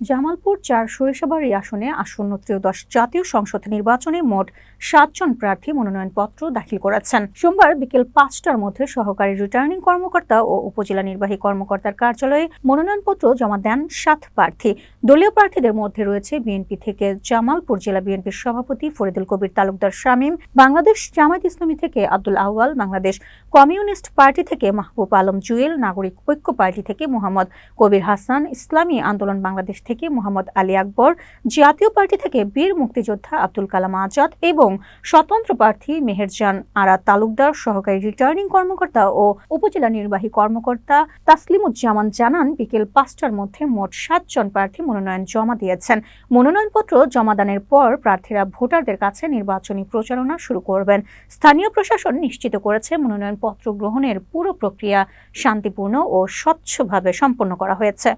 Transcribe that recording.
জামালপুর ৪ সরিষাবাড়ি আসনে আসন্ন ত্রয়োদশ জাতীয় সংসদ নির্বাচনে মোট ৭ জন প্রার্থী মনোনয়নপত্র দাখিল করেছেন। সোমবার বিকেল ৫টার মধ্যে সহকারী রিটার্নিং কর্মকর্তা ও উপজেলা নির্বাহী কর্মকর্তার কার্যালয়ে মনোনয়নপত্র জমা দেন ৭ প্রার্থী। দলীয় প্রার্থীদের মধ্যে রয়েছে বিএনপি থেকে জামালপুর জেলা বিএনপির সভাপতি ফরিদুল কবির তালুকদার শামীম, বাংলাদেশ জামায়াত ইসলামী থেকে আব্দুল আউয়াল, বাংলাদেশ কমিউনিস্ট পার্টি থেকে মাহবুব আলম জুয়েল, নাগরিক ঐক্য পার্টি থেকে মোহাম্মদ কবির হাসান, ইসলামী আন্দোলন বাংলাদেশ থেকে মোহাম্মদ আলী আকবর, জাতীয় পার্টি থেকে বীর মুক্তিযোদ্ধা আব্দুল কালাম আজাদ এবং স্বতন্ত্র প্রার্থী মেহেরজান আরা তালুকদার। সহকারী রিটার্নিং কর্মকর্তা ও উপজেলা নির্বাহী কর্মকর্তা তাসলিমুজ্জামান জানান, বিকেল ৫টার মধ্যে মোট ৭ জন প্রার্থী মনোনয়ন জমা দিয়েছেন। মনোনয়নপত্র জমাদানের পর প্রার্থীরা ভোটারদের কাছে নির্বাচনী প্রচারণা শুরু করবেন। স্থানীয় প্রশাসন নিশ্চিত করেছে মনোনয়নপত্র গ্রহণের পুরো প্রক্রিয়া শান্তিপূর্ণ ও স্বচ্ছভাবে সম্পন্ন করা হয়েছে।